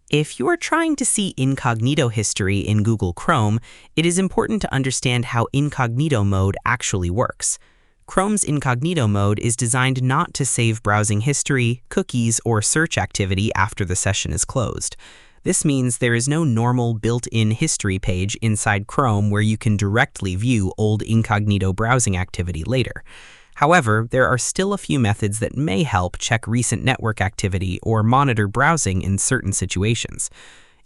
If you are trying to see incognito history in Google Chrome, it is important to understand how incognito mode actually works. Chrome's incognito mode is designed not to save browsing history, cookies, or search activity after the session is closed. This means there is no normal built-in history page inside Chrome where you can directly view old incognito browsing activity later. However, there are still a few methods that may help check recent network activity or monitor browsing in certain situations.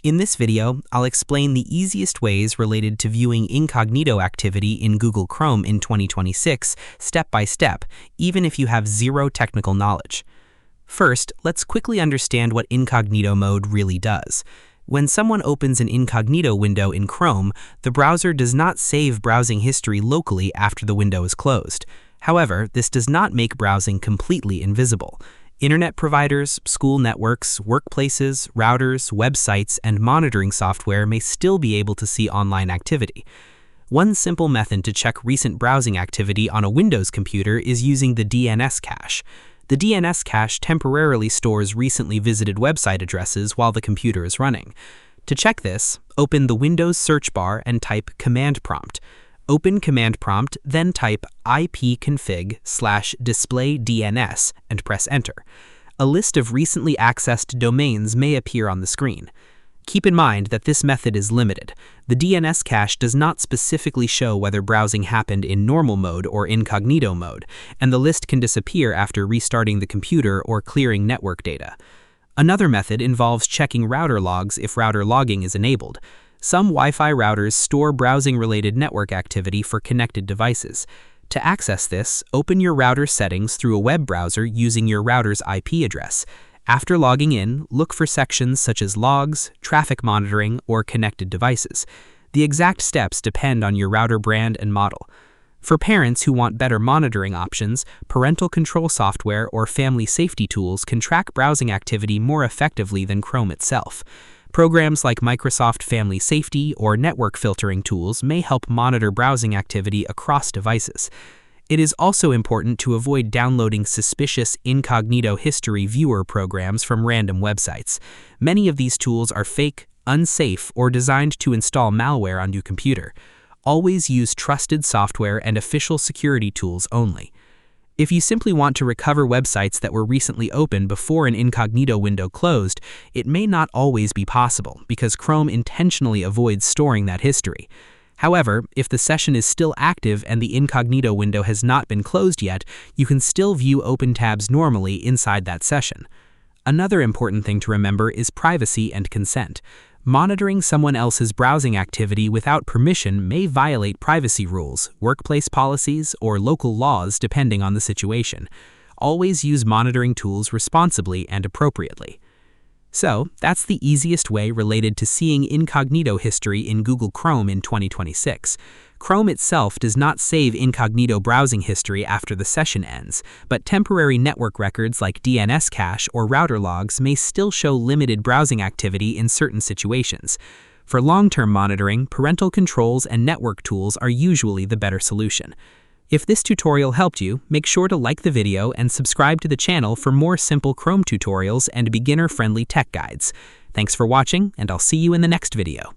In this video, I'll explain the easiest ways related to viewing incognito activity in Google Chrome in 2026, step by step, even if you have zero technical knowledge. First, let's quickly understand what incognito mode really does. When someone opens an incognito window in Chrome, the browser does not save browsing history locally after the window is closed. However, this does not make browsing completely invisible. Internet providers, school networks, workplaces, routers, websites, and monitoring software may still be able to see online activity. One simple method to check recent browsing activity on a Windows computer is using the DNS cache. The DNS cache temporarily stores recently visited website addresses while the computer is running. To check this, open the Windows search bar and type command prompt. Open command prompt, then type ipconfig/displaydns and press enter. A list of recently accessed domains may appear on the screen. Keep in mind that this method is limited. The DNS cache does not specifically show whether browsing happened in normal mode or incognito mode, and the list can disappear after restarting the computer or clearing network data. Another method involves checking router logs if router logging is enabled. Some Wi-Fi routers store browsing-related network activity for connected devices. To access this, open your router settings through a web browser using your router's IP address. After logging in, look for sections such as logs, traffic monitoring, or connected devices. The exact steps depend on your router brand and model. For parents who want better monitoring options, parental control software or family safety tools can track browsing activity more effectively than Chrome itself. Programs like Microsoft Family Safety or network filtering tools may help monitor browsing activity across devices. It is also important to avoid downloading suspicious incognito history viewer programs from random websites. Many of these tools are fake, unsafe, or designed to install malware on your computer. Always use trusted software and official security tools only. If you simply want to recover websites that were recently opened before an incognito window closed, it may not always be possible because Chrome intentionally avoids storing that history. However, if the session is still active and the incognito window has not been closed yet, you can still view open tabs normally inside that session. Another important thing to remember is privacy and consent. Monitoring someone else's browsing activity without permission may violate privacy rules, workplace policies, or local laws depending on the situation. Always use monitoring tools responsibly and appropriately. So, that's the easiest way related to seeing incognito history in Google Chrome in 2026. Chrome itself does not save incognito browsing history after the session ends, but temporary network records like DNS cache or router logs may still show limited browsing activity in certain situations. For long-term monitoring, parental controls and network tools are usually the better solution. If this tutorial helped you, make sure to like the video and subscribe to the channel for more simple Chrome tutorials and beginner-friendly tech guides. Thanks for watching, and I'll see you in the next video.